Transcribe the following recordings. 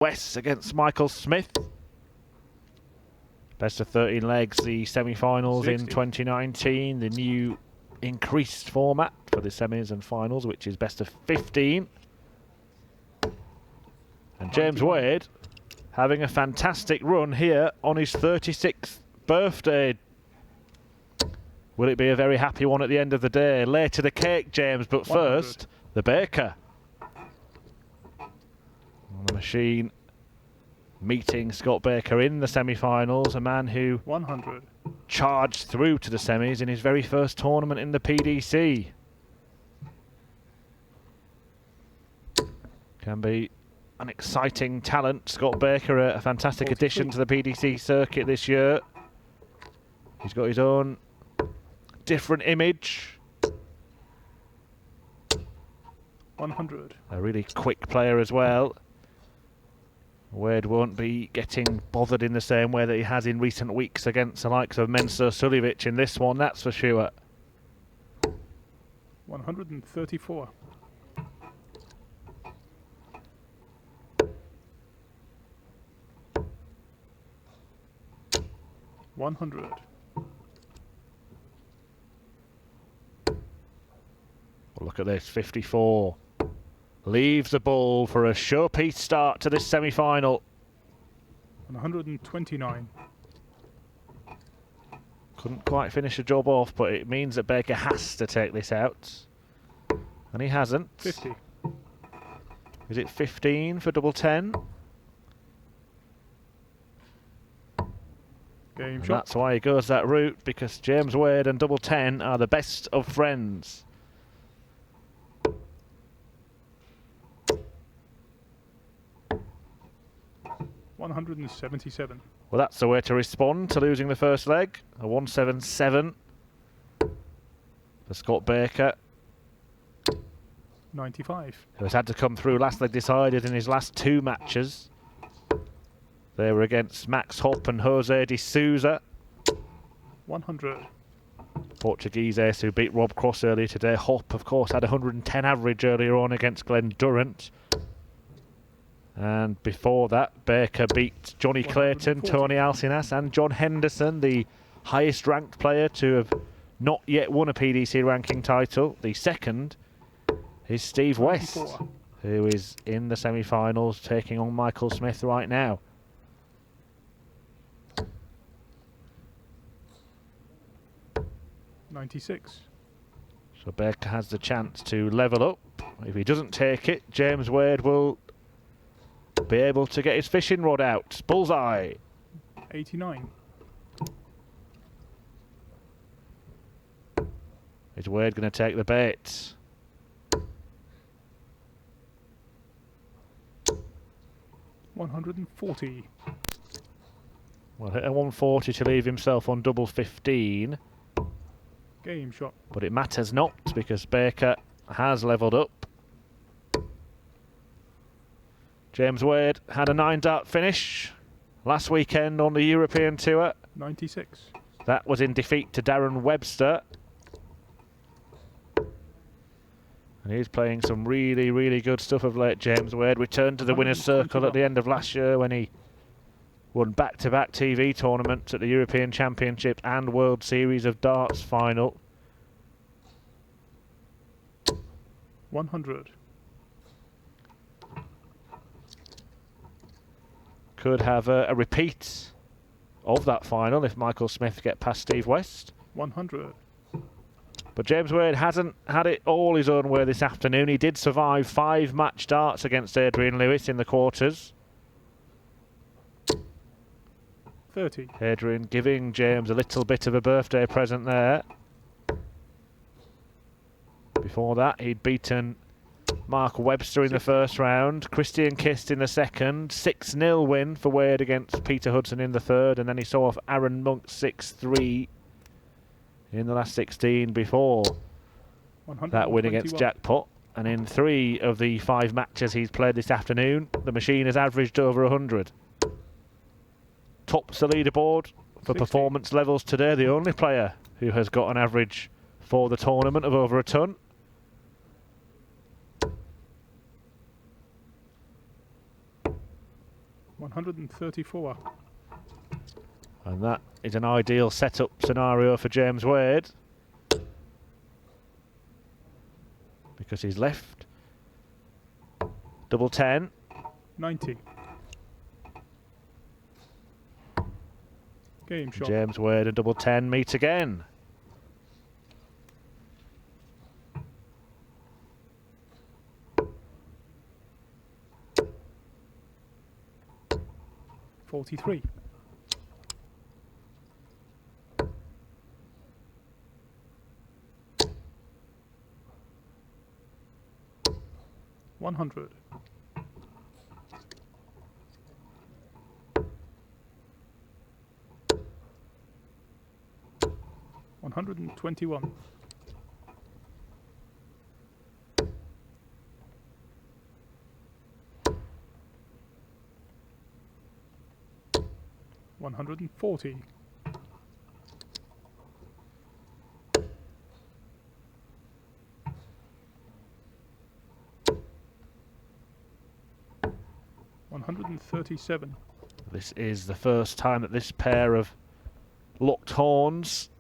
West against Michael Smith. Best of 13 legs, the semi-finals in 2019. The new increased format for the semis and finals, which is best of 15. And James Wade having a fantastic run here on his 36th birthday. Will it be a very happy one at the end of the day? Later the cake, James, but first, the baker. The machine meeting Scott Baker in the semi-finals, a man who 100 charged through to the semis in his very first tournament in the PDC. Can be an exciting talent. Scott Baker, a fantastic addition to the PDC circuit this year. He's got his own different image. 100. A really quick player as well. Wade won't be getting bothered in the same way that he has in recent weeks against the likes of Mensur Suljovic in this one, that's for sure. 134. 100. Well, look at this, 54. Leaves the ball for a showpiece start to this semi-final. 129. Couldn't quite finish the job off, but it means that Baker has to take this out. And he hasn't. 50. Is it 15 for double 10? Game shot. That's why he goes that route, because James Wade and double 10 are the best of friends. $177. Well, that's the way to respond to losing the first leg. A 177 for Scott Baker, 95. who has had to come through last leg decided in his last two matches. They were against Max Hopp and Jose de Souza. 100. Portuguese ace who beat Rob Cross earlier today. Hopp, of course, had 110 average earlier on against Glenn Durrant. And before that, Baker beat Johnny Clayton, Tony Alcinas and John Henderson, the highest ranked player to have not yet won a PDC ranking title. The second is Steve West, 94. who is in the semi-finals taking on Michael Smith right now. $96. So Baker has the chance to level up. If he doesn't take it, James Wade will be able to get his fishing rod out. Bullseye. 89. Is Wade going to take the bait? $140. Well, hit a 140 to leave himself on double 15. Game shot. But it matters not, because Baker has levelled up. James Wade had a 9-dart finish last weekend on the European Tour. 96. That was in defeat to Darren Webster. And he's playing some really, really good stuff of late, James Wade. Returned to the winner's circle at the end of last year when he won back-to-back TV tournaments at the European Championship and World Series of Darts final. 100. Could have a repeat of that final if Michael Smith get past Steve West. 100. But James Wade hasn't had it all his own way this afternoon. He did survive 5 match darts against Adrian Lewis in the quarters. 30. Adrian giving James a little bit of a birthday present there. Before that, he'd beaten Mark Webster in the first round, Christian Kist in the second, 6-0 win for Wade against Peter Hudson in the third, and then he saw off Aaron Monk 6-3 in the last 16 before that win against Jackpot. And in 3 of the 5 matches he's played this afternoon, the machine has averaged over 100. Tops the leaderboard for 60. performance levels today, the only player who has got an average for the tournament of over a ton. 134. And that is an ideal setup scenario for James Wade, because he's left double 10. 90. Game shot. James Wade and double 10 meet again. .43. $100. $121. $140. $137. This is the first time that this pair have locked horns.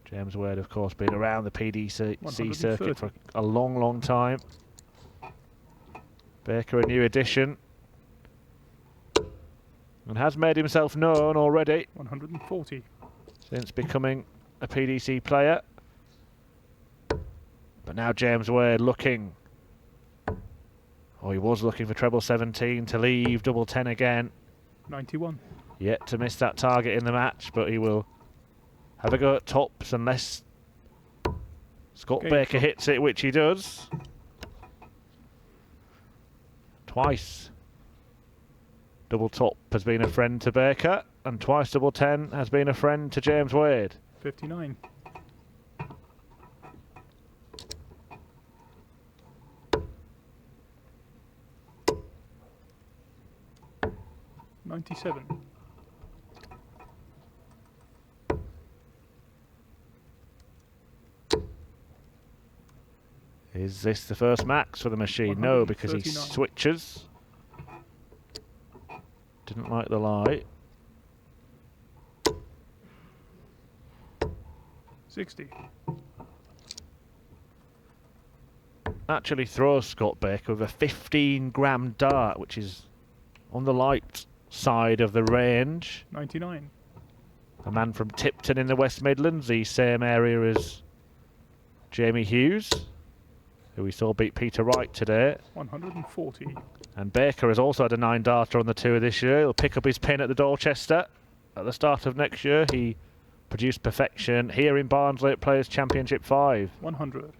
James Wade, of course, been around the PDC circuit for a long, long time. Baker, a new addition, and has made himself known already. 140. Since becoming a PDC player. But now James Wade looking, he was looking for treble 17 to leave double 10 again. 91. Yet to miss that target in the match, but he will have a go at tops unless Scott Baker hits it, which he does. Twice double top has been a friend to Baker, and twice double 10 has been a friend to James Wade. 59. $97. Is this the first max for the machine? No, because he switches. Didn't like the light. 60. Actually throws Scott Baker with a 15-gram dart, which is on the light side of the range. 99. A man from Tipton in the West Midlands, the same area as Jamie Hughes, who we saw beat Peter Wright today. 140. And Baker has also had a 9-darter on the tour this year. He'll pick up his pin at the Dorchester at the start of next year. He produced perfection here in Barnsley at Players Championship 5. 100.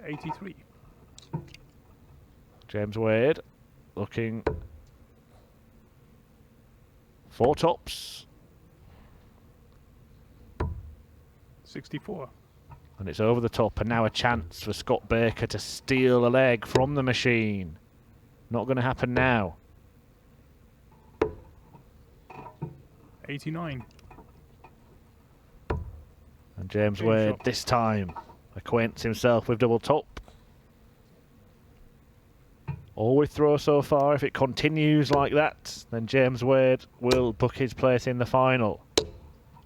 $83. James Wade looking for tops. 64. And it's over the top, and now a chance for Scott Baker to steal a leg from the machine. Not going to happen now. 89. And James Wade this time acquaints himself with double top. All with throw so far. If it continues like that, then James Wade will book his place in the final.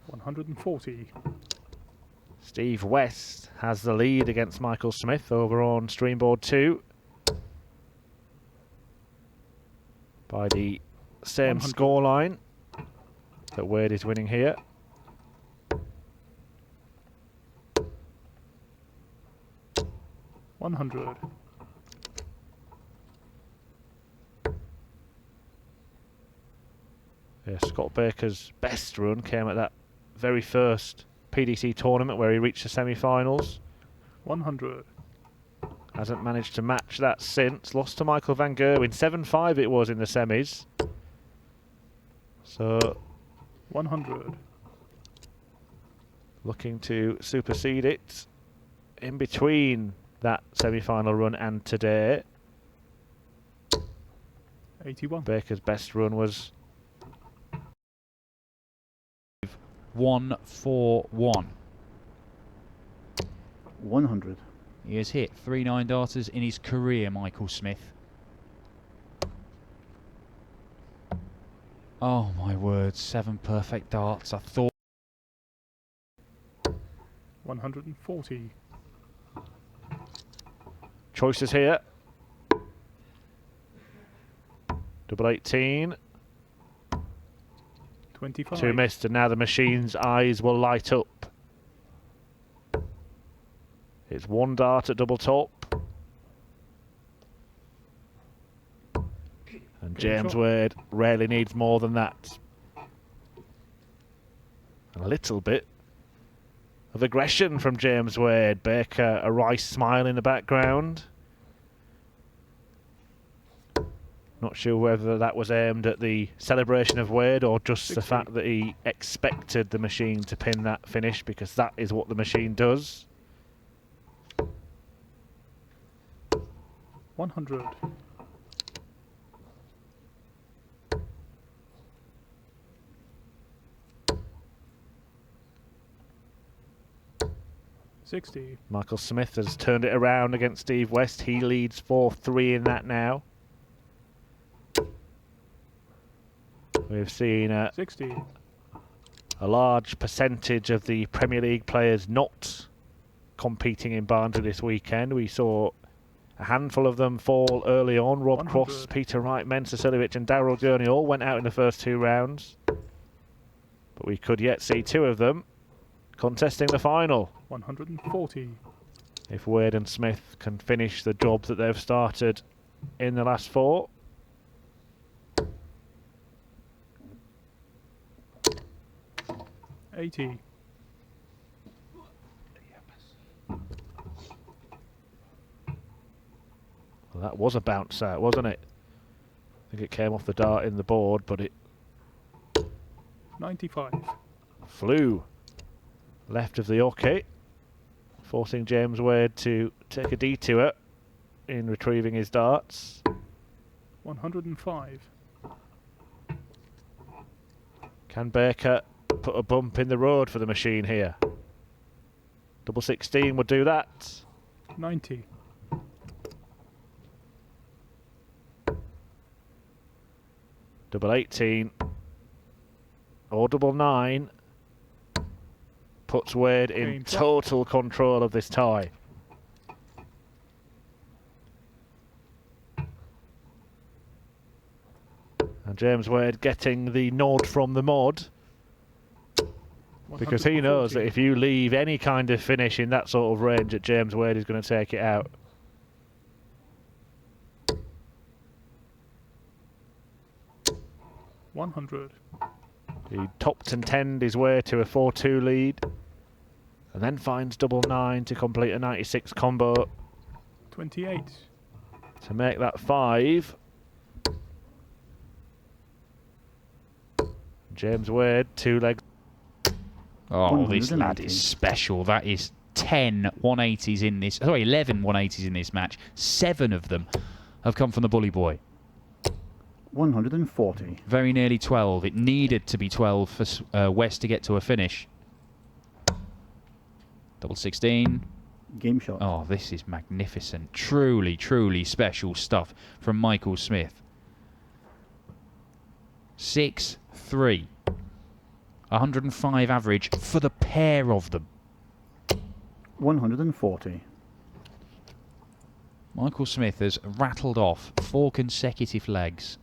140. Steve West has the lead against Michael Smith over on Streamboard 2 by the same scoreline that Wade is winning here. $100. Yeah, Scott Baker's best run came at that very first PDC tournament where he reached the semi-finals. 100. Hasn't managed to match that since. Lost to Michael van Gerwen. 7-5 it was in the semis. So 100. Looking to supersede it in between that semi-final run and today. 81. Baker's best run was 141. 100. He has hit 3 9-darters in his career, Michael Smith. Oh my word, 7 perfect darts. I thought 140. Choices here. Double 18. 25. 2 missed, and now the machine's eyes will light up. It's 1 dart at double top. And James Wade rarely needs more than that. A little bit of aggression from James Wade. Baker, a wry smile in the background. Not sure whether that was aimed at the celebration of Wade or just 60. the fact that he expected the machine to pin that finish, because that is what the machine does. 100. $60. Michael Smith has turned it around against Steve West. He leads 4-3 in that now. We've seen a 60. large percentage of the Premier League players not competing in Barnsley this weekend. We saw a handful of them fall early on. Rob 100. Cross, Peter Wright, Mensa Silovic and Daryl Gurney all went out in the first 2 rounds. But we could yet see 2 of them contesting the final. 140. If Wade and Smith can finish the job that they've started in the last 4. $80. Well, that was a bounce out, wasn't it? I think it came off the dart in the board, but it 95. flew left of the hockey, forcing James Wade to take a detour in retrieving his darts. 105. Can Baker put a bump in the road for the machine here? Double 16 would do that. 90. Double 18 or double 9 puts Wade in Game shot. total control of this tie. And James Wade getting the nod from the mod, because he knows that 140. if you leave any kind of finish in that sort of range, that James Wade is going to take it out. $100. He topped and tenned his way to a 4-2 lead, and then finds double 9 to complete a 96 combo 28. to make that 5. James Wade, 2 legs. oh, this 180. lad is special. That is 10 180s in this. Sorry, 11 180s in this match. 7 of them have come from the bully boy. 140. Very nearly 12. It needed to be 12 for West to get to a finish. Double 16. Game shot. Oh, this is magnificent. Truly, truly special stuff from Michael Smith. 6-3. 105 average for the pair of them. 140. Michael Smith has rattled off 4 consecutive legs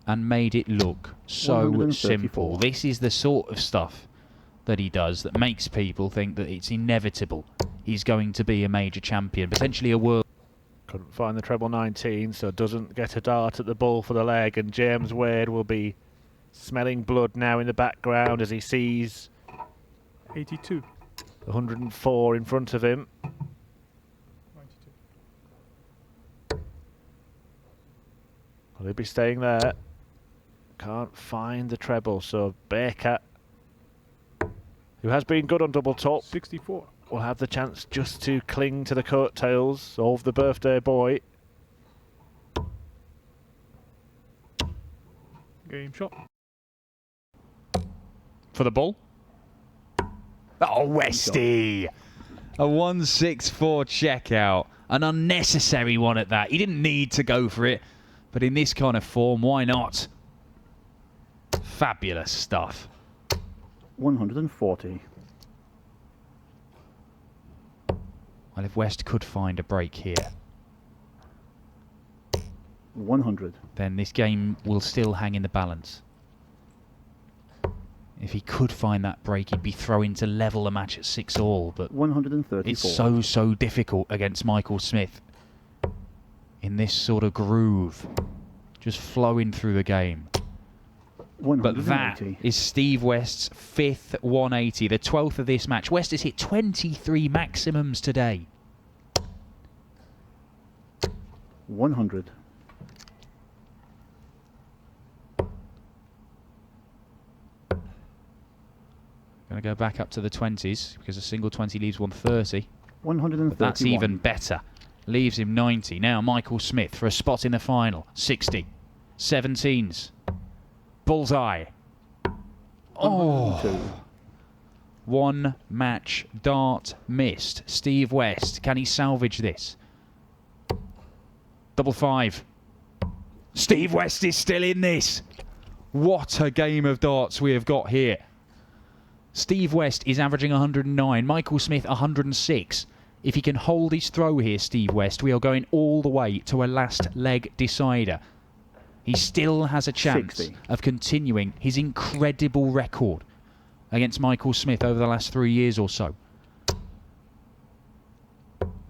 and made it look so 134. simple. This is the sort of stuff that he does that makes people think that it's inevitable he's going to be a major champion, potentially a world. Couldn't find the treble 19, so doesn't get a dart at the ball for the leg, and James Wade will be smelling blood now in the background as he sees 82. 104 in front of him. 92. Will he be staying there? Can't find the treble, so Baker, who has been good on double top, 64. will have the chance just to cling to the coattails of the birthday boy. Game shot. for the ball. Oh, Westy! A 164 checkout. An unnecessary one at that. He didn't need to go for it. But in this kind of form, why not? Fabulous stuff. 140. Well, if West could find a break here, 100. then this game will still hang in the balance. If he could find that break, he'd be throwing to level the match at 6-all, but 134. it's so difficult against Michael Smith in this sort of groove, just flowing through the game. 180. But that is Steve West's 5th 180, the 12th of this match. West has hit 23 maximums today. 100. Going to go back up to the 20s because a single 20 leaves 130. 131. But that's even better. Leaves him 90. Now Michael Smith for a spot in the final. 60. 17s. Bullseye. Oh. 102. One match dart missed. Steve West. Can he salvage this? Double 5. Steve West is still in this. What a game of darts we have got here. Steve West is averaging 109. Michael Smith 106. If he can hold his throw here, Steve West, we are going all the way to a last leg decider. He still has a chance 60. of continuing his incredible record against Michael Smith over the last 3 years or so.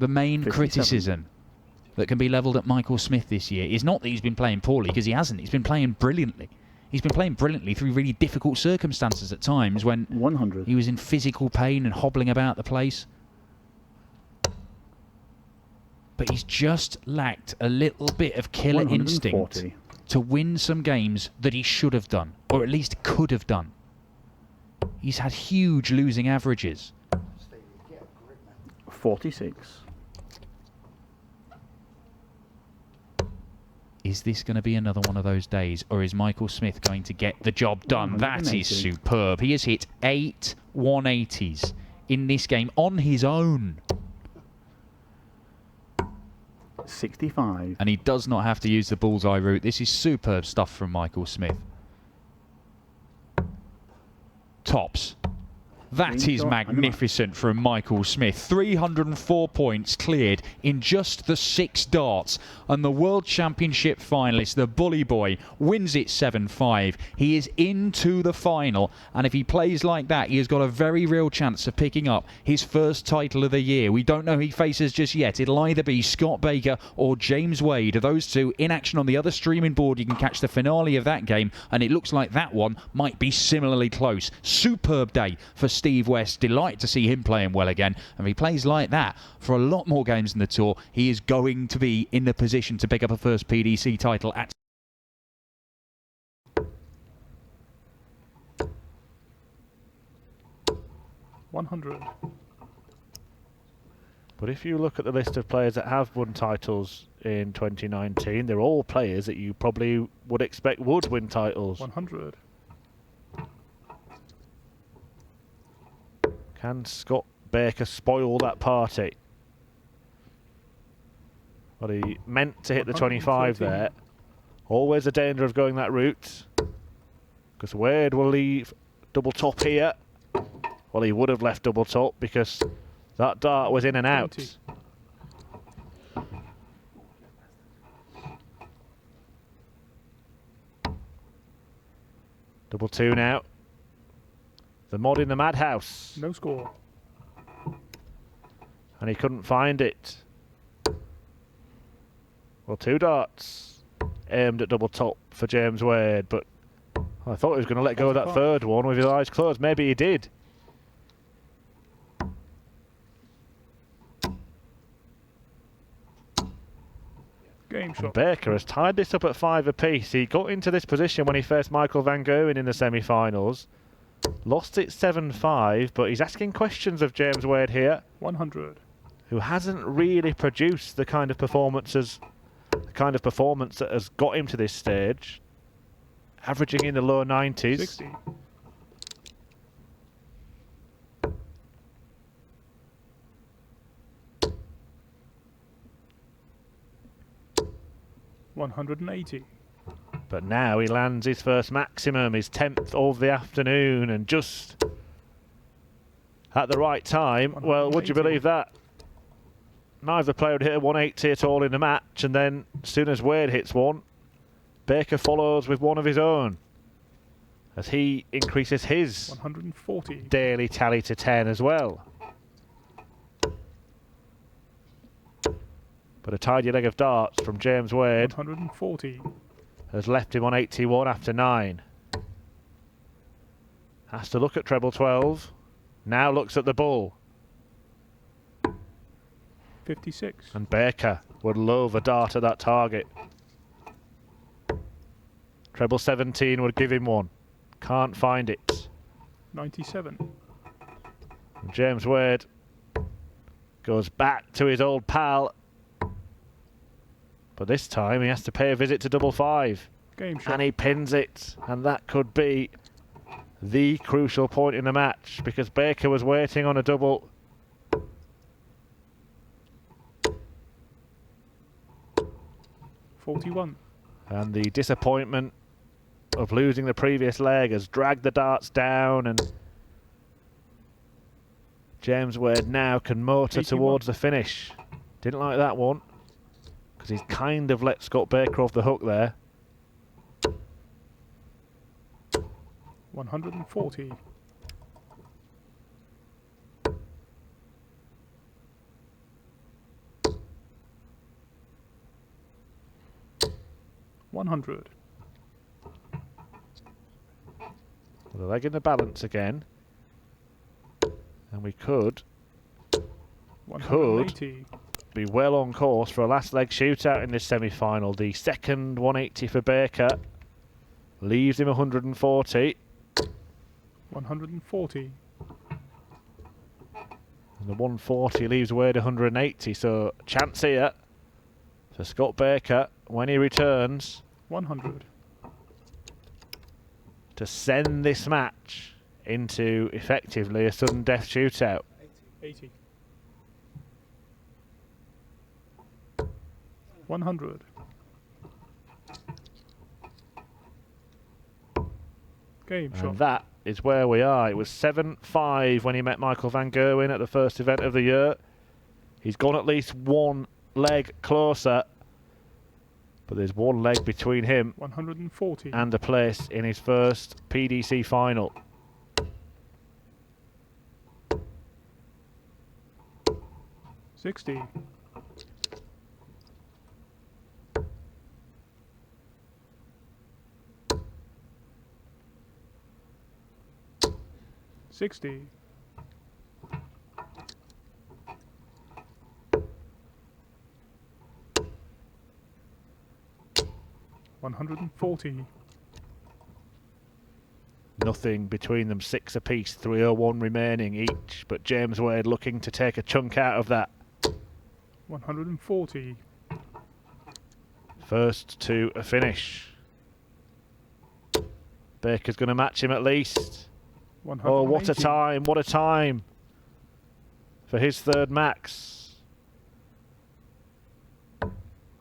The main 57. criticism that can be levelled at Michael Smith this year is not that he's been playing poorly, because he hasn't. He's been playing brilliantly. He's been playing brilliantly through really difficult circumstances at times when 100. he was in physical pain and hobbling about the place. But he's just lacked a little bit of killer 140. instinct to win some games that he should have done, or at least could have done. He's had huge losing averages. 46. Is this going to be another one of those days, or is Michael Smith going to get the job done? That is 180. superb. He has hit 8 180s in this game on his own. 65. And he does not have to use the bullseye route. This is superb stuff from Michael Smith. Tops. That is magnificent from Michael Smith. 304 points cleared in just the 6 darts. And the World Championship finalist, the Bully Boy, wins it 7-5. He is into the final. And if he plays like that, he has got a very real chance of picking up his first title of the year. We don't know who he faces just yet. It'll either be Scott Baker or James Wade. Those two in action on the other streaming board. You can catch the finale of that game. And it looks like that one might be similarly close. Superb day for Steve West. Delighted to see him playing well again. And if he plays like that for a lot more games in the tour, he is going to be in the position to pick up a first PDC title at 100. But if you look at the list of players that have won titles in 2019, they're all players that you probably would expect would win titles. 100. Can Scott Baker spoil that party? Well, he meant to hit the 25 there. Always a danger of going that route, because Wade will leave double top here. Well, he would have left double top because that dart was in and out. 20. Double 2 now. The mod in the madhouse. No score. And he couldn't find it. Well, 2 darts aimed at double top for James Wade, but I thought he was going to let go of that third one with his eyes closed. Maybe he did. Game And shot. Baker has tied this up at 5 apiece. He got into this position when he faced Michael van Gerwen in the semi-finals. Lost it 7-5, but he's asking questions of James Wade here, 100. who hasn't really produced the kind of performance that has got him to this stage. Averaging in the low 90s. 60. 180. But now he lands his first maximum, his 10th of the afternoon, and just at the right time. Well, would you 180. believe that? Neither player had hit a 180 at all in the match, and then as soon as Wade hits one, Baker follows with one of his own as he increases his 140. daily tally to 10 as well. But a tidy leg of darts from James Wade 140. has left him on 81 after 9. Has to look at treble 12. Now looks at the bull. 56. And Baker would love a dart at that target. Treble 17 would give him one. Can't find it. 97. And James Wade goes back to his old pal. But this time he has to pay a visit to double 5. Game shot. And he pins it. And that could be the crucial point in the match, because Baker was waiting on a double. $41. And the disappointment of losing the previous leg has dragged the darts down, and James Wade now can motor 81. towards the finish. Didn't like that one, because he's kind of let Scott Baker off the hook there. 140. $100. With a leg in the balance again. And we could 180. be well on course for a last leg shootout in this semi-final. The second 180 for Baker leaves him 140. 140. And the 140 leaves Wade 180. So chance here for Scott Baker when he returns 100. to send this match into effectively a sudden death shootout. 80. 100. Game shot. And that is where we are. It was 7-5 when he met Michael van Gerwen at the first event of the year. He's gone at least one leg closer, but there's one leg between him 140. and a place in his first PDC final. $60. $60. $140. Nothing between them, 6 apiece, 301 remaining each, but James Wade looking to take a chunk out of that. 140. First to a finish. Baker's going to match him at least. 180. Oh, what a time, what a time for his third max.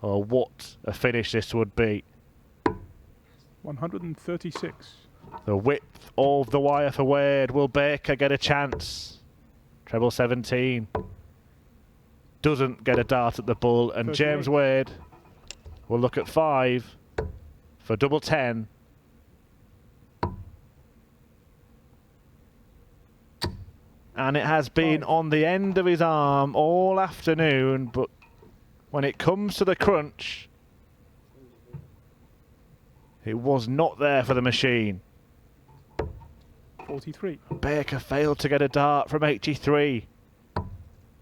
Oh, what a finish this would be. 136. The width of the wire for Wade. Will Baker get a chance? Treble 17. Doesn't get a dart at the bull, and 38. James Wade will look at 5 for double 10. And it has been 5. on the end of his arm all afternoon, but when it comes to the crunch, it was not there for the machine. 43. Baker failed to get a dart from 83.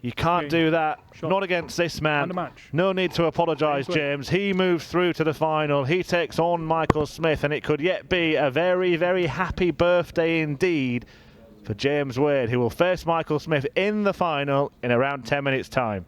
You can't Okay. do that. Shot. Not against this man. And a match. No need to apologise, Game point. James. He moves through to the final. He takes on Michael Smith, and it could yet be a very, very happy birthday indeed for James Wade, who will face Michael Smith in the final in around 10 minutes' time.